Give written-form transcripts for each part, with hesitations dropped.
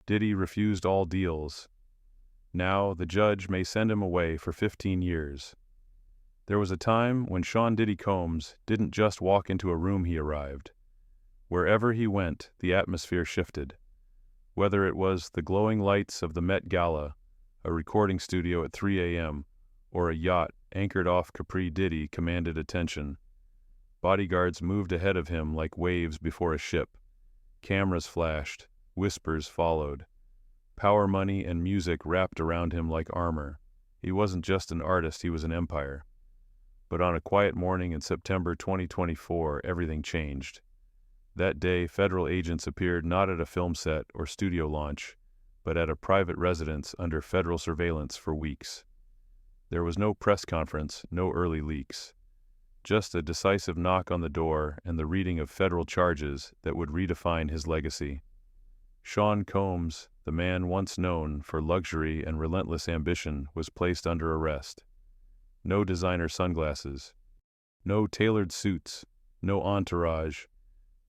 Diddy refused all deals. Now, the judge may send him away for 15 years. There was a time when Sean Diddy Combs didn't just walk into a room he arrived. Wherever he went, the atmosphere shifted. Whether it was the glowing lights of the Met Gala, a recording studio at 3 a.m., or a yacht anchored off Capri, Diddy commanded attention. Bodyguards moved ahead of him like waves before a ship. Cameras flashed, whispers followed. Power money and music wrapped around him like armor. He wasn't just an artist, he was an empire. But on a quiet morning in September 2024, everything changed. That day, federal agents appeared not at a film set or studio launch, but at a private residence under federal surveillance for weeks. There was no press conference, no early leaks. Just a decisive knock on the door and the reading of federal charges that would redefine his legacy. Sean Combs, the man once known for luxury and relentless ambition, was placed under arrest. No designer sunglasses, no tailored suits, no entourage,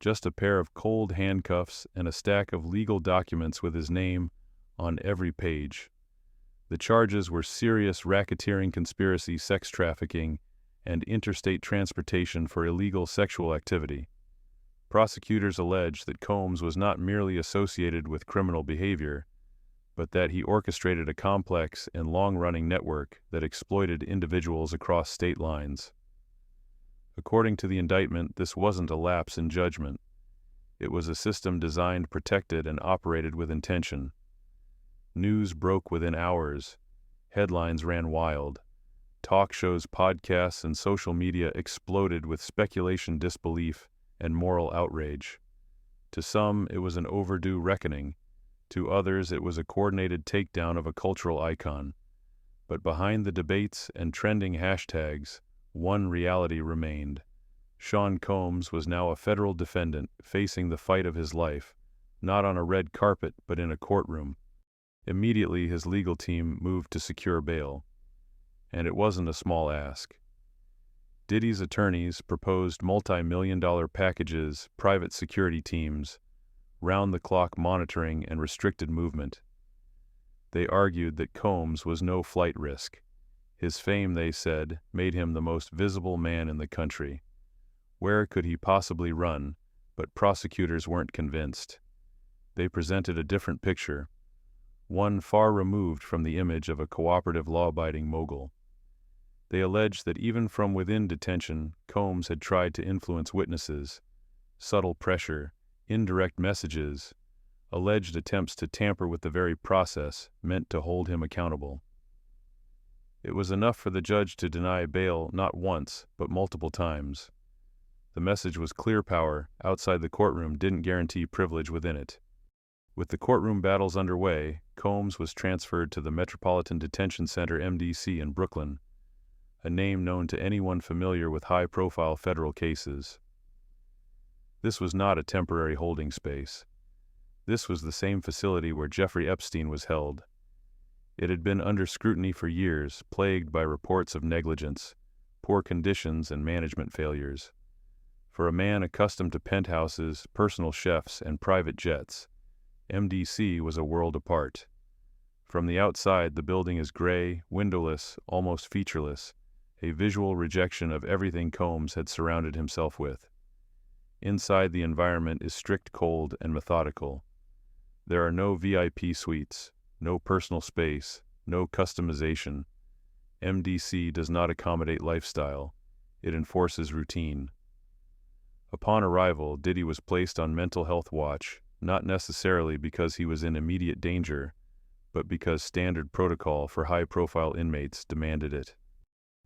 just a pair of cold handcuffs and a stack of legal documents with his name on every page. The charges were serious racketeering, conspiracy, sex trafficking, and interstate transportation for illegal sexual activity. Prosecutors alleged that Combs was not merely associated with criminal behavior, but that he orchestrated a complex and long-running network that exploited individuals across state lines. According to the indictment, this wasn't a lapse in judgment. It was a system designed, protected, and operated with intention. News broke within hours. Headlines ran wild. Talk shows, podcasts, and social media exploded with speculation, disbelief, and moral outrage. To some, it was an overdue reckoning. To others, it was a coordinated takedown of a cultural icon. But behind the debates and trending hashtags, one reality remained. Sean Combs was now a federal defendant facing the fight of his life, not on a red carpet but in a courtroom. Immediately, his legal team moved to secure bail. And it wasn't a small ask. Diddy's attorneys proposed multi-million-dollar packages, private security teams, round-the-clock monitoring, and restricted movement. They argued that Combs was no flight risk. His fame, they said, made him the most visible man in the country. Where could he possibly run? But prosecutors weren't convinced. They presented a different picture, one far removed from the image of a cooperative, law-abiding mogul. They alleged that even from within detention, Combs had tried to influence witnesses. Subtle pressure, indirect messages, alleged attempts to tamper with the very process meant to hold him accountable. It was enough for the judge to deny bail not once, but multiple times. The message was clear: power outside the courtroom didn't guarantee privilege within it. With the courtroom battles underway, Combs was transferred to the Metropolitan Detention Center (MDC) in Brooklyn, a name known to anyone familiar with high-profile federal cases. This was not a temporary holding space. This was the same facility where Jeffrey Epstein was held. It had been under scrutiny for years, plagued by reports of negligence, poor conditions, and management failures. For a man accustomed to penthouses, personal chefs, and private jets, MDC was a world apart. From the outside, the building is gray, windowless, almost featureless, a visual rejection of everything Combs had surrounded himself with. Inside, the environment is strict, cold, and methodical. There are no VIP suites, no personal space, no customization. MDC does not accommodate lifestyle. It enforces routine. Upon arrival, Diddy was placed on mental health watch, not necessarily because he was in immediate danger, but because standard protocol for high-profile inmates demanded it.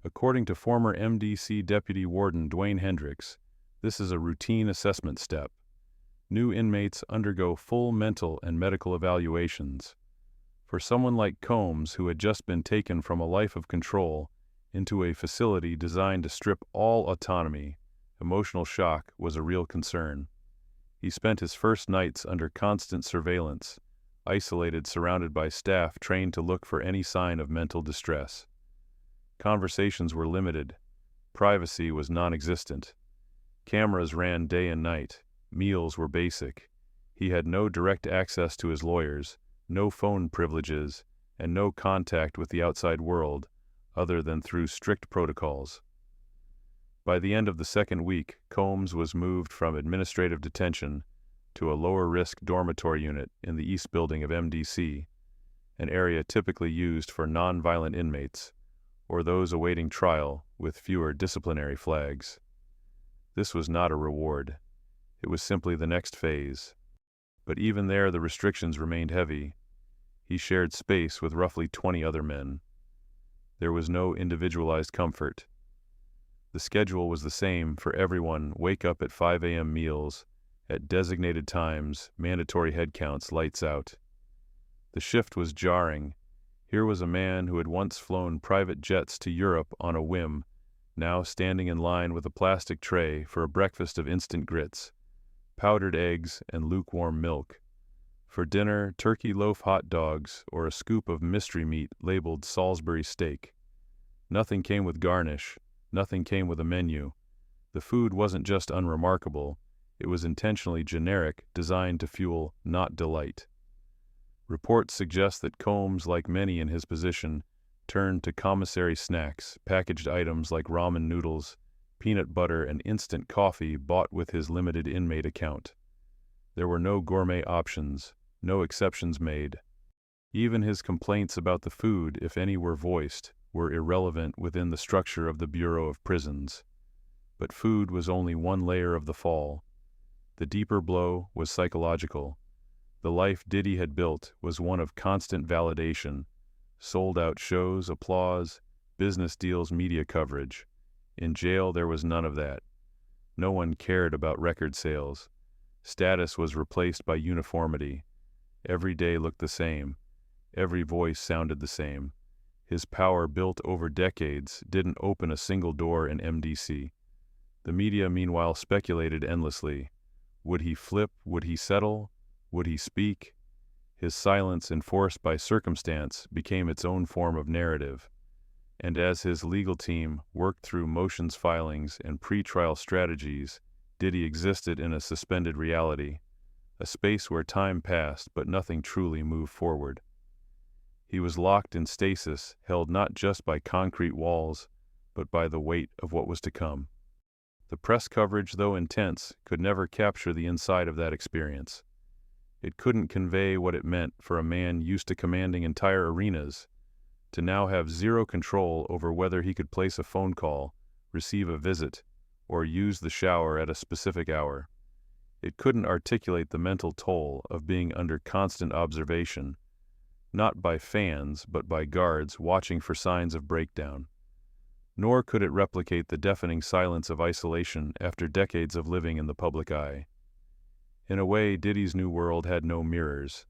According to former MDC Deputy Warden Dwayne Hendricks, this is a routine assessment step. New inmates undergo full mental and medical evaluations. For someone like Combs, who had just been taken from a life of control into a facility designed to strip all autonomy, emotional shock was a real concern. He spent his first nights under constant surveillance, isolated, surrounded by staff trained to look for any sign of mental distress. Conversations were limited. Privacy was non-existent. Cameras ran day and night. Meals were basic. He had no direct access to his lawyers, no phone privileges, and no contact with the outside world, other than through strict protocols. By the end of the second week, Combs was moved from administrative detention to a lower-risk dormitory unit in the East Building of MDC, an area typically used for non-violent inmates, or those awaiting trial with fewer disciplinary flags. This was not a reward. It was simply the next phase. But even there the restrictions remained heavy. He shared space with roughly 20 other men. There was no individualized comfort. The schedule was the same for everyone: wake up at 5 a.m. meals, at designated times, mandatory head counts, lights out. The shift was jarring. Here was a man who had once flown private jets to Europe on a whim, now standing in line with a plastic tray for a breakfast of instant grits, powdered eggs, and lukewarm milk. For dinner, turkey loaf hot dogs or a scoop of mystery meat labeled Salisbury steak. Nothing came with garnish. Nothing came with a menu. The food wasn't just unremarkable, it was intentionally generic, designed to fuel, not delight. Reports suggest that Combs, like many in his position, turned to commissary snacks, packaged items like ramen noodles, peanut butter, and instant coffee bought with his limited inmate account. There were no gourmet options, no exceptions made. Even his complaints about the food, if any were voiced, were irrelevant within the structure of the Bureau of Prisons. But food was only one layer of the fall. The deeper blow was psychological. The life Diddy had built was one of constant validation, sold-out shows, applause, business deals, media coverage. In jail there was none of that. No one cared about record sales. Status was replaced by uniformity. Every day looked the same. Every voice sounded the same. His power, built over decades, didn't open a single door in MDC. The media, meanwhile, speculated endlessly. Would he flip? Would he settle? Would he speak? His silence, enforced by circumstance, became its own form of narrative. And as his legal team worked through motions filings and pre-trial strategies, Diddy existed in a suspended reality, a space where time passed but nothing truly moved forward. He was locked in stasis, held not just by concrete walls, but by the weight of what was to come. The press coverage, though intense, could never capture the inside of that experience. It couldn't convey what it meant for a man used to commanding entire arenas to now have zero control over whether he could place a phone call, receive a visit, or use the shower at a specific hour. It couldn't articulate the mental toll of being under constant observation, not by fans but by guards watching for signs of breakdown. Nor could it replicate the deafening silence of isolation after decades of living in the public eye. In a way, Diddy's new world had no mirrors.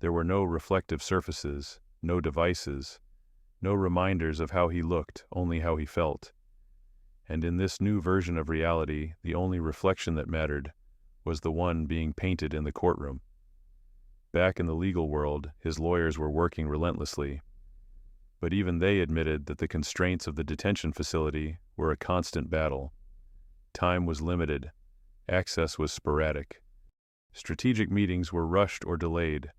There were no reflective surfaces, no devices, no reminders of how he looked, only how he felt. And in this new version of reality, the only reflection that mattered was the one being painted in the courtroom. Back in the legal world, his lawyers were working relentlessly. But even they admitted that the constraints of the detention facility were a constant battle. Time was limited. Access was sporadic. Strategic meetings were rushed or delayed.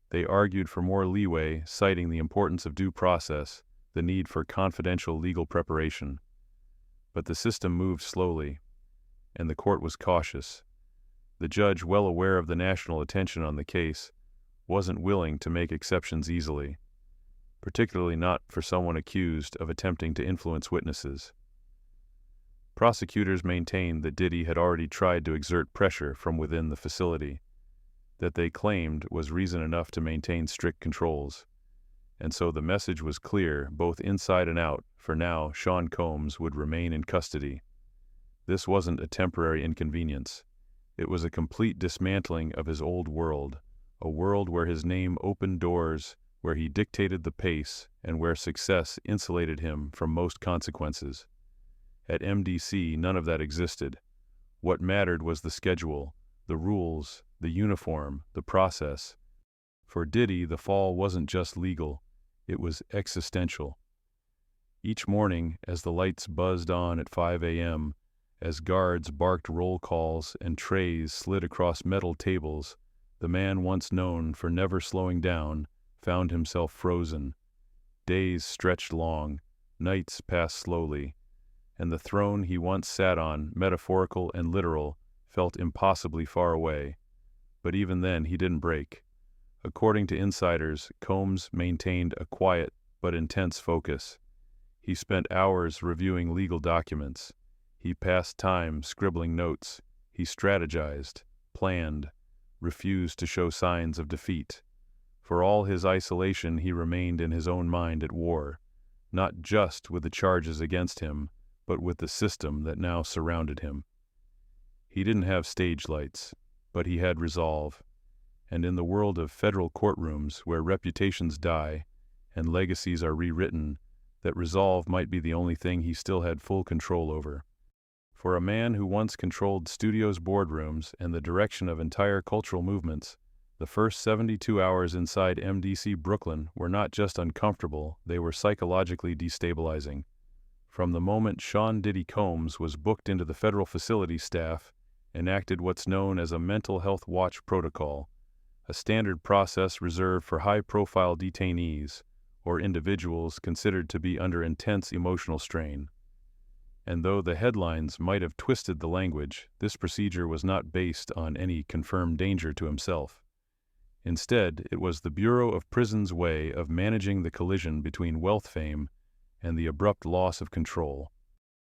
They argued for more leeway, citing the importance of due process, the need for confidential legal preparation. But the system moved slowly, and the court was cautious. The judge, well aware of the national attention on the case, wasn't willing to make exceptions easily, particularly not for someone accused of attempting to influence witnesses. Prosecutors maintained that Diddy had already tried to exert pressure from within the facility, that they claimed was reason enough to maintain strict controls. And so the message was clear, both inside and out: for now, Sean Combs would remain in custody. This wasn't a temporary inconvenience. It was a complete dismantling of his old world, a world where his name opened doors, where he dictated the pace, and where success insulated him from most consequences. At MDC, none of that existed. What mattered was the schedule, the rules, the uniform, the process. For Diddy, the fall wasn't just legal, it was existential. Each morning, as the lights buzzed on at 5 a.m., As guards barked roll calls and trays slid across metal tables, the man once known for never slowing down found himself frozen. Days stretched long, nights passed slowly, and the throne he once sat on, metaphorical and literal, felt impossibly far away. But even then he didn't break. According to insiders, Combs maintained a quiet but intense focus. He spent hours reviewing legal documents. He passed time scribbling notes. He strategized, planned, refused to show signs of defeat. For all his isolation, he remained in his own mind at war, not just with the charges against him, but with the system that now surrounded him. He didn't have stage lights, but he had resolve. And in the world of federal courtrooms, where reputations die and legacies are rewritten, that resolve might be the only thing he still had full control over. For a man who once controlled studios' boardrooms and the direction of entire cultural movements, the first 72 hours inside MDC Brooklyn were not just uncomfortable, they were psychologically destabilizing. From the moment Sean Diddy Combs was booked into the federal facility, staff enacted what's known as a mental health watch protocol, a standard process reserved for high-profile detainees or individuals considered to be under intense emotional strain. And though the headlines might have twisted the language, this procedure was not based on any confirmed danger to himself. Instead, it was the Bureau of Prisons' way of managing the collision between wealth fame and the abrupt loss of control.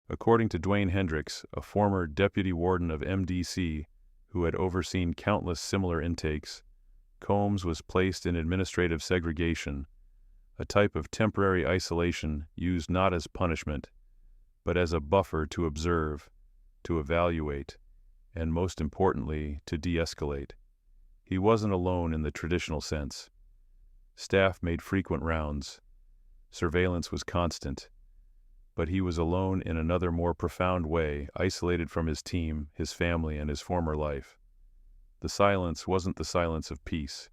According to Dwayne Hendricks, a former deputy warden of MDC who had overseen countless similar intakes, Combs was placed in administrative segregation, a type of temporary isolation used not as punishment, but as a buffer to observe, to evaluate, and most importantly, to de-escalate. He wasn't alone in the traditional sense. Staff made frequent rounds. Surveillance was constant. But he was alone in another more profound way, isolated from his team, his family, and his former life. The silence wasn't the silence of peace.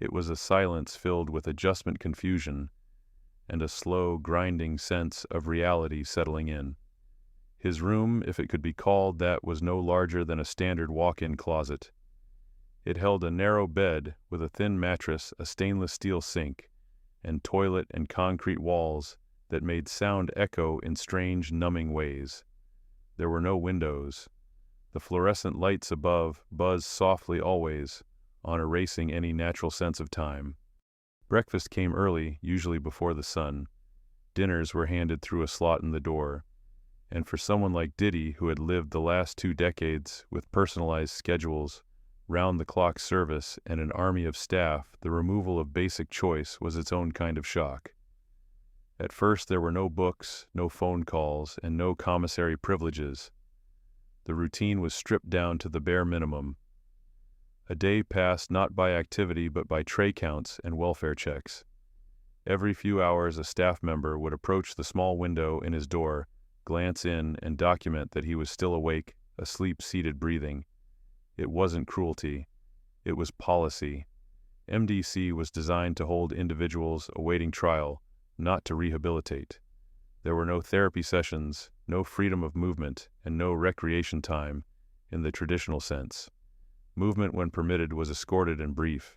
It was a silence filled with adjustment confusion and a slow, grinding sense of reality settling in. His room, if it could be called that, was no larger than a standard walk-in closet. It held a narrow bed with a thin mattress, a stainless steel sink, and toilet and concrete walls that made sound echo in strange, numbing ways. There were no windows. The fluorescent lights above buzzed softly always, on erasing any natural sense of time. Breakfast came early, usually before the sun. Dinners were handed through a slot in the door. And for someone like Diddy, who had lived the last 2 decades with personalized schedules, round-the-clock service, and an army of staff, the removal of basic choice was its own kind of shock. At first there were no books, no phone calls, and no commissary privileges. The routine was stripped down to the bare minimum. A day passed not by activity but by tray counts and welfare checks. Every few hours a staff member would approach the small window in his door, glance in, and document that he was still awake, asleep, seated, breathing. It wasn't cruelty. It was policy. MDC was designed to hold individuals awaiting trial, not to rehabilitate. There were no therapy sessions, no freedom of movement, and no recreation time in the traditional sense. Movement, when permitted, was escorted and brief.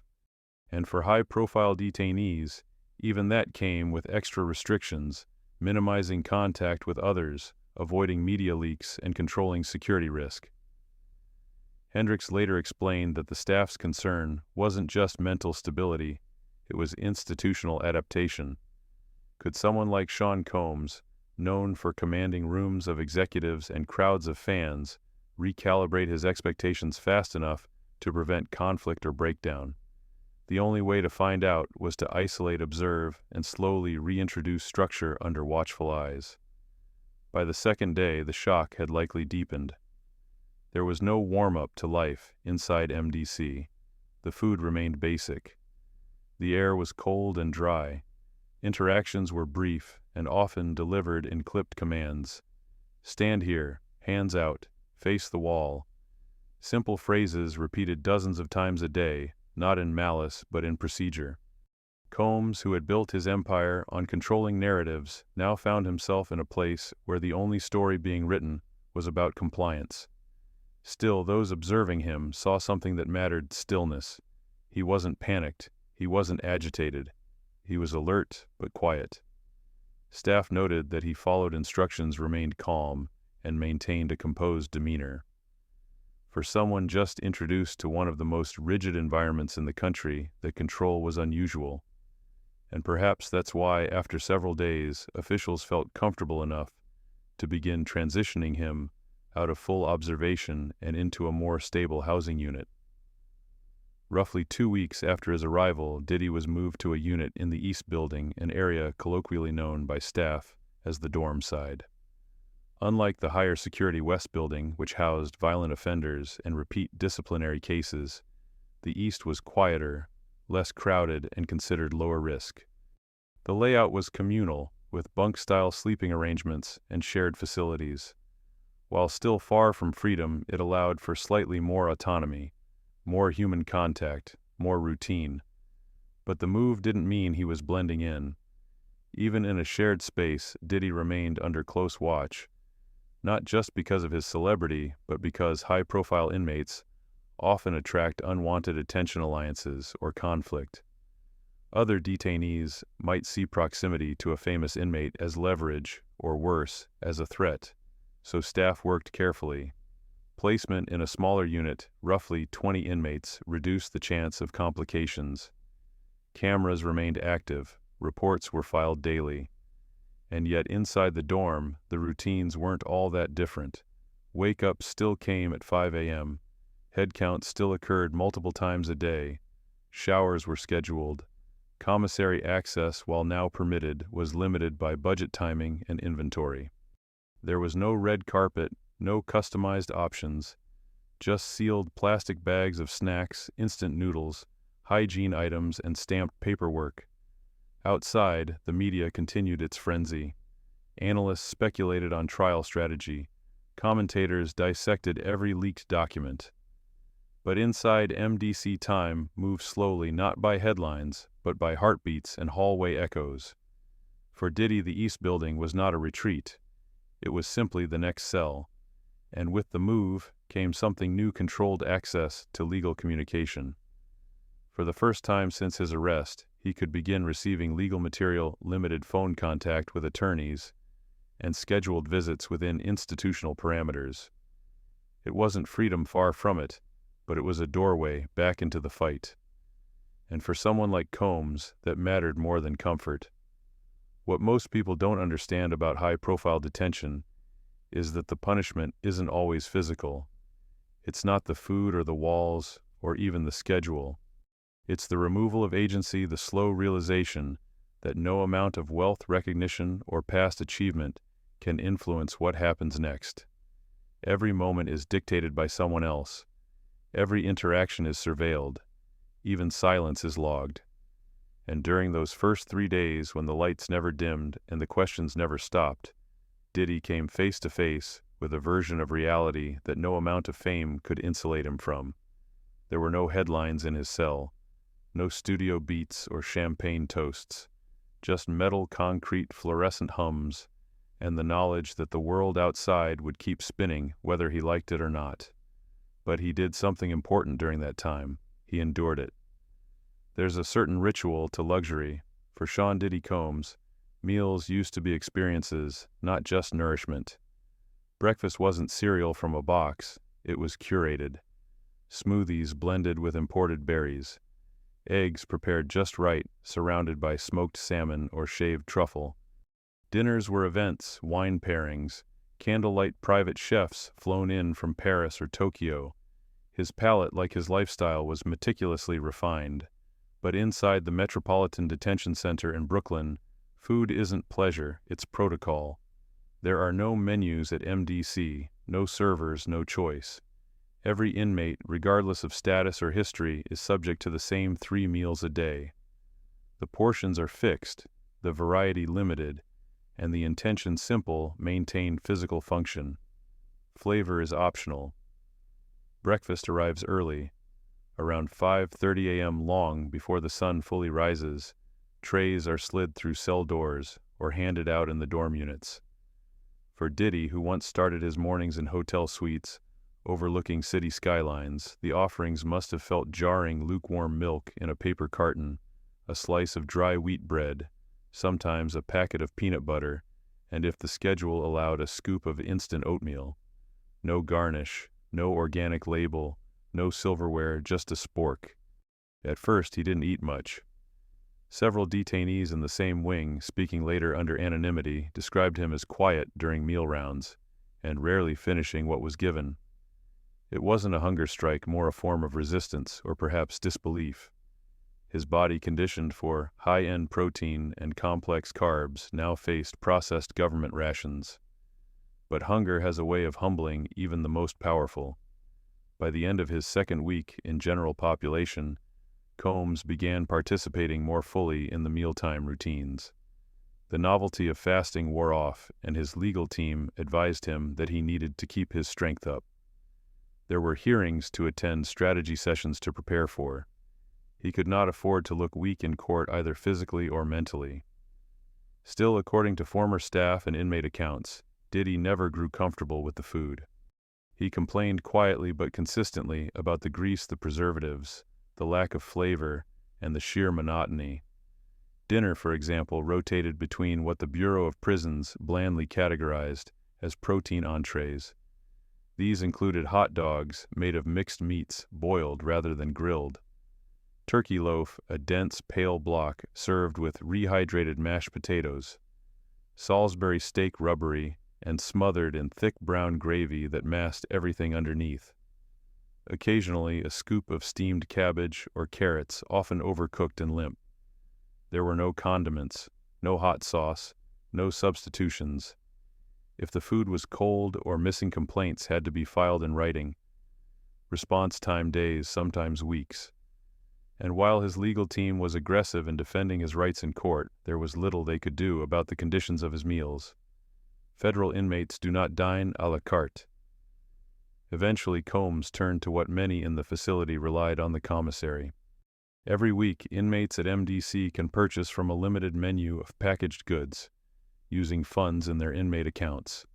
And for high-profile detainees, even that came with extra restrictions, minimizing contact with others, avoiding media leaks, and controlling security risk. Hendricks later explained that the staff's concern wasn't just mental stability, it was institutional adaptation. Could someone like Sean Combs, known for commanding rooms of executives and crowds of fans, recalibrate his expectations fast enough to prevent conflict or breakdown? The only way to find out was to isolate, observe, and slowly reintroduce structure under watchful eyes. By the second day, the shock had likely deepened. There was no warm-up to life inside MDC. The food remained basic. The air was cold and dry. Interactions were brief and often delivered in clipped commands. Stand here, hands out, face the wall. Simple phrases repeated dozens of times a day, not in malice but in procedure. Combs, who had built his empire on controlling narratives, now found himself in a place where the only story being written was about compliance. Still, those observing him saw something that mattered: stillness. He wasn't panicked. He wasn't agitated. He was alert, but quiet. Staff noted that he followed instructions, remained calm, and maintained a composed demeanor. For someone just introduced to one of the most rigid environments in the country, the control was unusual. And perhaps that's why, after several days, officials felt comfortable enough to begin transitioning him out of full observation and into a more stable housing unit. Roughly 2 weeks after his arrival, Diddy was moved to a unit in the East Building, an area colloquially known by staff as the dorm side. Unlike the higher security West Building, which housed violent offenders and repeat disciplinary cases, the East was quieter, less crowded, and considered lower risk. The layout was communal, with bunk-style sleeping arrangements and shared facilities. While still far from freedom, it allowed for slightly more autonomy, more human contact, more routine. But the move didn't mean he was blending in. Even in a shared space, Diddy remained under close watch, not just because of his celebrity, but because high-profile inmates often attract unwanted attention, alliances, or conflict. Other detainees might see proximity to a famous inmate as leverage, or worse, as a threat, so staff worked carefully. Placement in a smaller unit, roughly 20 inmates, reduced the chance of complications. Cameras remained active, reports were filed daily. And yet inside the dorm, the routines weren't all that different. Wake-ups still came at 5 a.m., head counts still occurred multiple times a day, showers were scheduled, commissary access, while now permitted, was limited by budget timing and inventory. There was no red carpet, no customized options, just sealed plastic bags of snacks, instant noodles, hygiene items, and stamped paperwork. Outside, the media continued its frenzy. Analysts speculated on trial strategy. Commentators dissected every leaked document. But inside, MDC time moved slowly, not by headlines, but by heartbeats and hallway echoes. For Diddy, the East Building was not a retreat. It was simply the next cell. And with the move came something new: controlled access to legal communication. For the first time since his arrest, he could begin receiving legal material, limited phone contact with attorneys, and scheduled visits within institutional parameters. It wasn't freedom, far from it, but it was a doorway back into the fight. And for someone like Combs, that mattered more than comfort. What most people don't understand about high-profile detention is that the punishment isn't always physical. It's not the food or the walls or even the schedule. It's the removal of agency, the slow realization that no amount of wealth, recognition, or past achievement can influence what happens next. Every moment is dictated by someone else. Every interaction is surveilled. Even silence is logged. And during those first 3 days, when the lights never dimmed and the questions never stopped, Diddy came face to face with a version of reality that no amount of fame could insulate him from. There were no headlines in his cell, no studio beats or champagne toasts, just metal concrete fluorescent hums, and the knowledge that the world outside would keep spinning whether he liked it or not. But he did something important during that time. He endured it. There's a certain ritual to luxury. For Sean Diddy Combs, meals used to be experiences, not just nourishment. Breakfast wasn't cereal from a box, it was curated. Smoothies blended with imported berries. Eggs prepared just right, surrounded by smoked salmon or shaved truffle. Dinners were events, wine pairings, candlelight private chefs flown in from Paris or Tokyo. His palate, like his lifestyle, was meticulously refined. But inside the Metropolitan Detention Center in Brooklyn, food isn't pleasure, it's protocol. There are no menus at MDC, no servers, no choice. Every inmate, regardless of status or history, is subject to the same 3 meals a day. The portions are fixed, the variety limited, and the intention simple: maintain physical function. Flavor is optional. Breakfast arrives early, around 5:30 a.m., long before the sun fully rises. Trays are slid through cell doors or handed out in the dorm units. For Diddy, who once started his mornings in hotel suites, overlooking city skylines, the offerings must have felt jarring. Lukewarm milk in a paper carton, a slice of dry wheat bread, sometimes a packet of peanut butter, and if the schedule allowed, a scoop of instant oatmeal. No garnish, no organic label, no silverware, just a spork. At first he didn't eat much. Several detainees in the same wing, speaking later under anonymity, described him as quiet during meal rounds, and rarely finishing what was given. It wasn't a hunger strike, more a form of resistance, or perhaps disbelief. His body, conditioned for high-end protein and complex carbs, now faced processed government rations. But hunger has a way of humbling even the most powerful. By the end of his second week in general population, Combs began participating more fully in the mealtime routines. The novelty of fasting wore off, and his legal team advised him that he needed to keep his strength up. There were hearings to attend, strategy sessions to prepare for. He could not afford to look weak in court either physically or mentally. Still, according to former staff and inmate accounts, Diddy never grew comfortable with the food. He complained quietly but consistently about the grease, the preservatives, the lack of flavor, and the sheer monotony. Dinner, for example, rotated between what the Bureau of Prisons blandly categorized as protein entrees. These included hot dogs made of mixed meats, boiled rather than grilled. Turkey loaf, a dense, pale block served with rehydrated mashed potatoes. Salisbury steak, rubbery and smothered in thick brown gravy that masked everything underneath. Occasionally, a scoop of steamed cabbage or carrots, often overcooked and limp. There were no condiments, no hot sauce, no substitutions. If the food was cold or missing, complaints had to be filed in writing. Response time days, sometimes weeks. And while his legal team was aggressive in defending his rights in court, there was little they could do about the conditions of his meals. Federal inmates do not dine à la carte. Eventually, Combs turned to what many in the facility relied on: the commissary. Every week, inmates at MDC can purchase from a limited menu of packaged goods, using funds in their inmate accounts.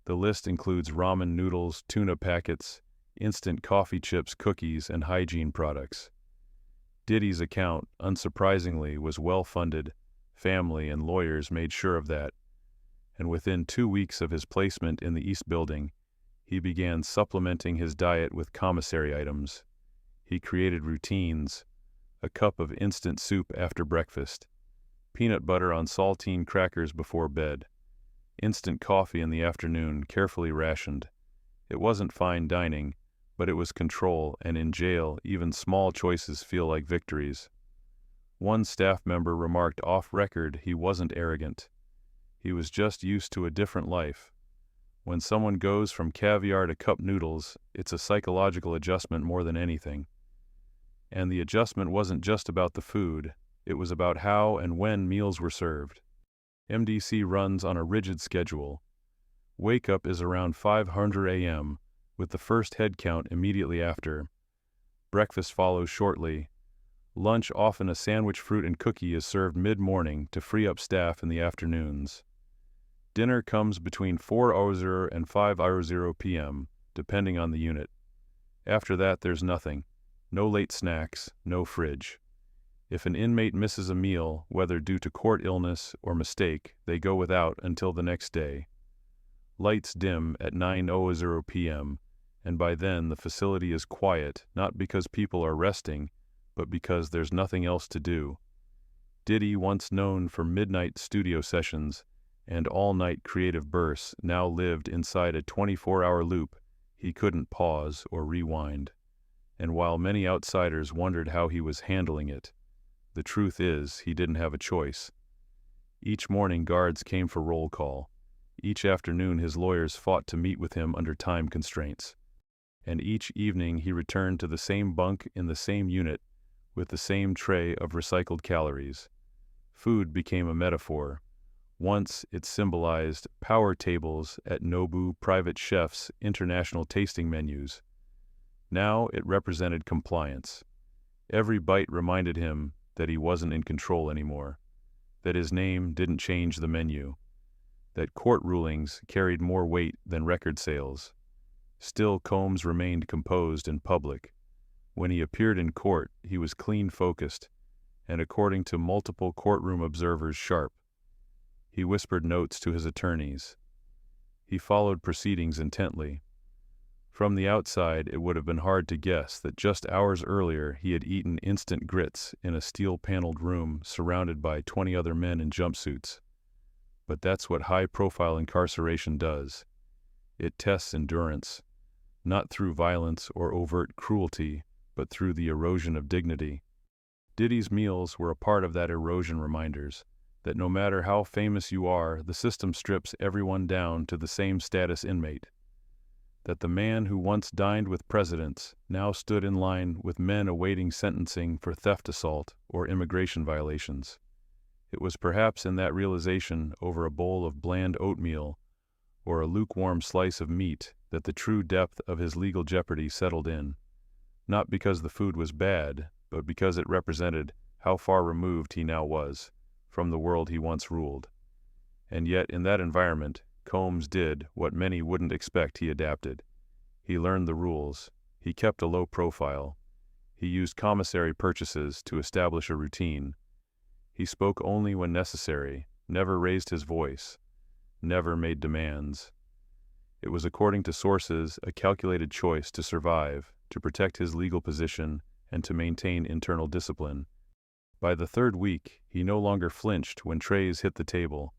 The list includes ramen noodles, tuna packets, instant coffee, chips, cookies, and hygiene products. Diddy's account, unsurprisingly, was well-funded. Family and lawyers made sure of that. And within 2 weeks of his placement in the East Building, he began supplementing his diet with commissary items. He created routines: a cup of instant soup after breakfast, peanut butter on saltine crackers before bed, instant coffee in the afternoon, carefully rationed. It wasn't fine dining, but it was control, and in jail, even small choices feel like victories. One staff member remarked off record he wasn't arrogant. He was just used to a different life. When someone goes from caviar to cup noodles, it's a psychological adjustment more than anything. And the adjustment wasn't just about the food, it was about how and when meals were served. MDC runs on a rigid schedule. Wake-up is around 500 a.m., with the first head count immediately after. Breakfast follows shortly. Lunch, often a sandwich, fruit, and cookie, is served mid-morning to free up staff in the afternoons. Dinner comes between 4:00 and 5:00 p.m., depending on the unit. After that, there's nothing. No late snacks, no fridge. If an inmate misses a meal, whether due to court illness or mistake, they go without until the next day. Lights dim at 9:00 p.m., and by then the facility is quiet, not because people are resting, but because there's nothing else to do. Diddy, once known for midnight studio sessions and all-night creative bursts, now lived inside a 24-hour loop he couldn't pause or rewind. And while many outsiders wondered how he was handling it, the truth is he didn't have a choice. Each morning, guards came for roll call. Each afternoon, his lawyers fought to meet with him under time constraints. And each evening he returned to the same bunk in the same unit with the same tray of recycled calories. Food became a metaphor. Once it symbolized power tables at Nobu, private chefs, international tasting menus. Now it represented compliance. Every bite reminded him that he wasn't in control anymore, that his name didn't change the menu, that court rulings carried more weight than record sales. Still, Combs remained composed in public. When he appeared in court, he was clean-focused, and according to multiple courtroom observers, sharp. He whispered notes to his attorneys. He followed proceedings intently. From the outside, it would have been hard to guess that just hours earlier he had eaten instant grits in a steel-paneled room surrounded by 20 other men in jumpsuits. But that's what high-profile incarceration does. It tests endurance, not through violence or overt cruelty, but through the erosion of dignity. Diddy's meals were a part of that erosion, reminders that no matter how famous you are, the system strips everyone down to the same status inmate. That the man who once dined with presidents now stood in line with men awaiting sentencing for theft assault or immigration violations. It was perhaps in that realization over a bowl of bland oatmeal or a lukewarm slice of meat that the true depth of his legal jeopardy settled in. Not because the food was bad, but because it represented how far removed he now was from the world he once ruled. And yet, in that environment, Combs did what many wouldn't expect. He adapted. He learned the rules. He kept a low profile. He used commissary purchases to establish a routine. He spoke only when necessary, never raised his voice, never made demands. It was, according to sources, a calculated choice to survive, to protect his legal position, and to maintain internal discipline. By the third week, he no longer flinched when trays hit the table.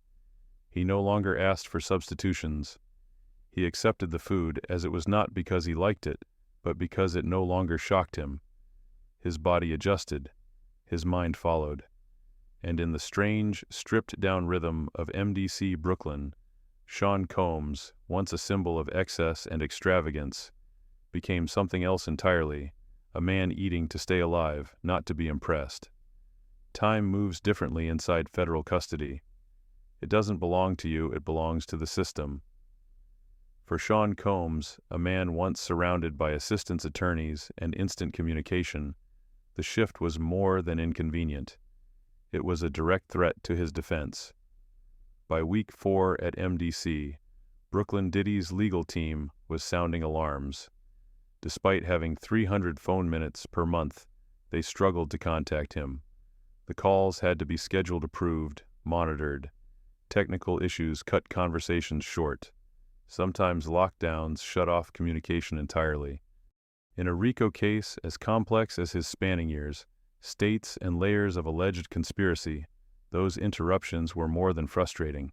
He no longer asked for substitutions. He accepted the food as it was, not because he liked it, but because it no longer shocked him. His body adjusted. His mind followed. And in the strange, stripped-down rhythm of MDC Brooklyn, Sean Combs, once a symbol of excess and extravagance, became something else entirely, a man eating to stay alive, not to be impressed. Time moves differently inside federal custody. It doesn't belong to you, it belongs to the system. For Sean Combs, a man once surrounded by assistants attorneys and instant communication, the shift was more than inconvenient. It was a direct threat to his defense. By week 4 at MDC, Brooklyn Diddy's legal team was sounding alarms. Despite having 300 phone minutes per month, they struggled to contact him. The calls had to be scheduled, approved, monitored. Technical issues cut conversations short. Sometimes lockdowns shut off communication entirely. In a RICO case as complex as his spanning years, states and layers of alleged conspiracy, those interruptions were more than frustrating.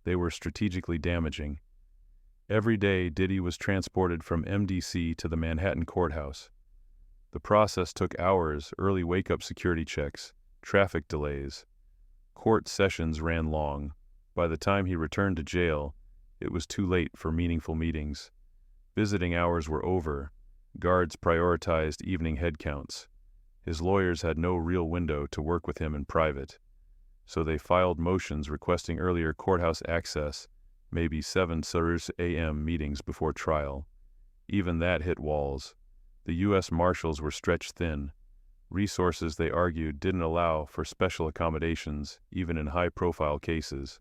They were strategically damaging. Every day, Diddy was transported from MDC to the Manhattan courthouse. The process took hours, early wake-up security checks, traffic delays. Court sessions ran long. By the time he returned to jail, it was too late for meaningful meetings. Visiting hours were over. Guards prioritized evening headcounts. His lawyers had no real window to work with him in private. So they filed motions requesting earlier courthouse access, maybe 7 a.m. meetings before trial. Even that hit walls. The U.S. Marshals were stretched thin. Resources, they argued, didn't allow for special accommodations, even in high-profile cases.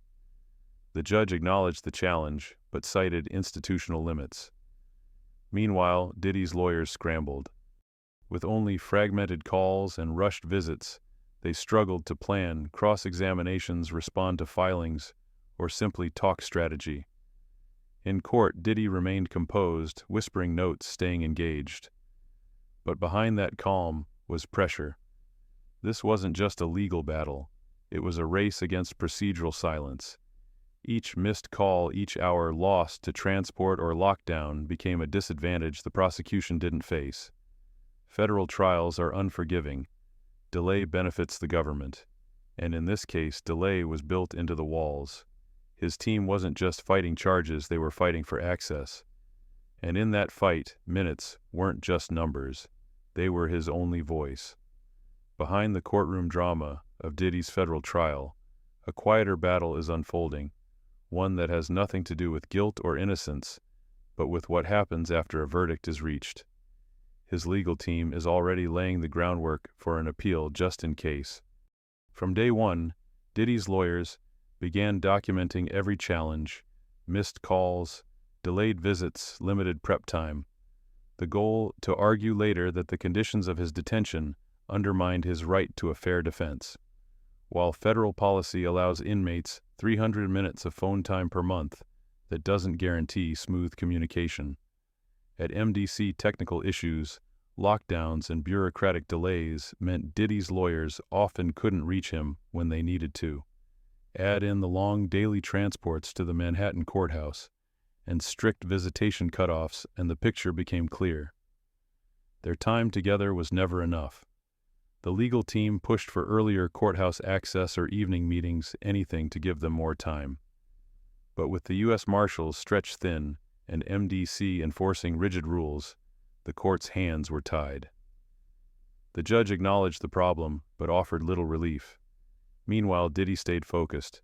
The judge acknowledged the challenge, but cited institutional limits. Meanwhile, Diddy's lawyers scrambled. With only fragmented calls and rushed visits, they struggled to plan cross-examinations, respond to filings, or simply talk strategy. In court, Diddy remained composed, whispering notes, staying engaged. But behind that calm was pressure. This wasn't just a legal battle. It was a race against procedural silence. Each missed call, each hour lost to transport or lockdown became a disadvantage the prosecution didn't face. Federal trials are unforgiving. Delay benefits the government. And in this case, delay was built into the walls. His team wasn't just fighting charges, they were fighting for access. And in that fight, minutes weren't just numbers. They were his only voice. Behind the courtroom drama of Diddy's federal trial, a quieter battle is unfolding, one that has nothing to do with guilt or innocence, but with what happens after a verdict is reached. His legal team is already laying the groundwork for an appeal just in case. From day one, Diddy's lawyers began documenting every challenge, missed calls, delayed visits, limited prep time. The goal to argue later that the conditions of his detention undermined his right to a fair defense. While federal policy allows inmates 300 minutes of phone time per month, that doesn't guarantee smooth communication. At MDC, technical issues, lockdowns, and bureaucratic delays meant Diddy's lawyers often couldn't reach him when they needed to. Add in the long daily transports to the Manhattan courthouse and strict visitation cutoffs, and the picture became clear. Their time together was never enough. The legal team pushed for earlier courthouse access or evening meetings, anything to give them more time. But with the U.S. Marshals stretched thin and MDC enforcing rigid rules, the court's hands were tied. The judge acknowledged the problem, but offered little relief. Meanwhile, Diddy stayed focused.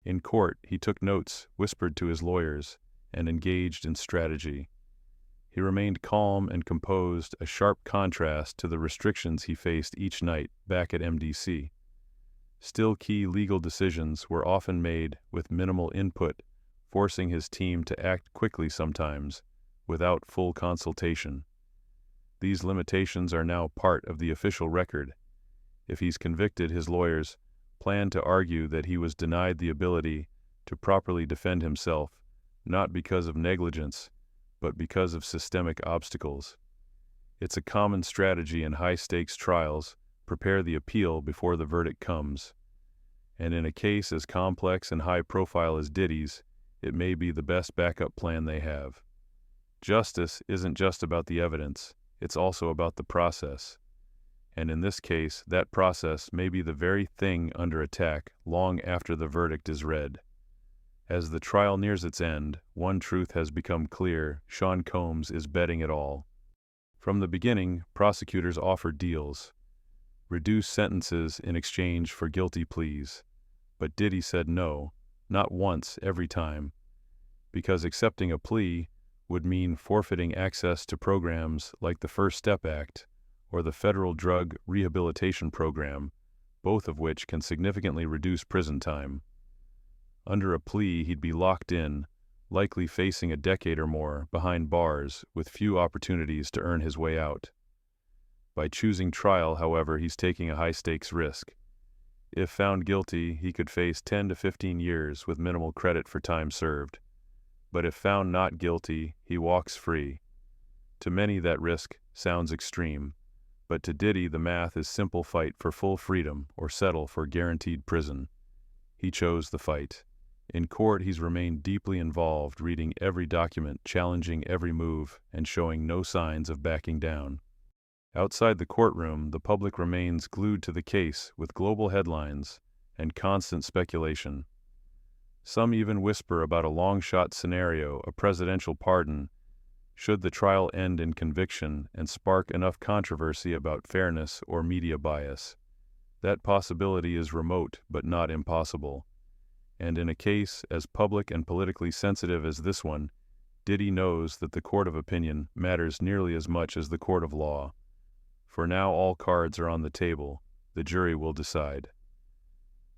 In court, he took notes, whispered to his lawyers, and engaged in strategy. He remained calm and composed, a sharp contrast to the restrictions he faced each night back at MDC. Still, key legal decisions were often made with minimal input, forcing his team to act quickly sometimes, without full consultation. These limitations are now part of the official record. If he's convicted, his lawyers plan to argue that he was denied the ability to properly defend himself, not because of negligence, but because of systemic obstacles. It's a common strategy in high-stakes trials: prepare the appeal before the verdict comes. And in a case as complex and high-profile as Diddy's, it may be the best backup plan they have. Justice isn't just about the evidence, it's also about the process. And in this case, that process may be the very thing under attack long after the verdict is read. As the trial nears its end, one truth has become clear: Sean Combs is betting it all. From the beginning, prosecutors offered deals, reduced sentences in exchange for guilty pleas. But Diddy said no, not once, every time. Because accepting a plea would mean forfeiting access to programs like the First Step Act or the Federal Drug Rehabilitation Program, both of which can significantly reduce prison time. Under a plea, he'd be locked in, likely facing a decade or more behind bars with few opportunities to earn his way out. By choosing trial, however, he's taking a high-stakes risk. If found guilty, he could face 10 to 15 years with minimal credit for time served. But if found not guilty, he walks free. To many, that risk sounds extreme, but to Diddy, the math is simple: fight for full freedom or settle for guaranteed prison. He chose the fight. In court, he's remained deeply involved, reading every document, challenging every move, and showing no signs of backing down. Outside the courtroom, the public remains glued to the case with global headlines and constant speculation. Some even whisper about a long-shot scenario, a presidential pardon, should the trial end in conviction and spark enough controversy about fairness or media bias. That possibility is remote but not impossible. And in a case as public and politically sensitive as this one, Diddy knows that the court of opinion matters nearly as much as the court of law. For now, all cards are on the table. The jury will decide.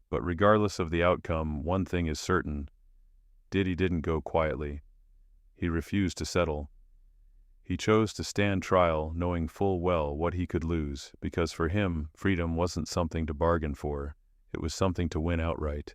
But regardless of the outcome, one thing is certain: Diddy didn't go quietly. He refused to settle. He chose to stand trial, knowing full well what he could lose, because for him, freedom wasn't something to bargain for. It was something to win outright.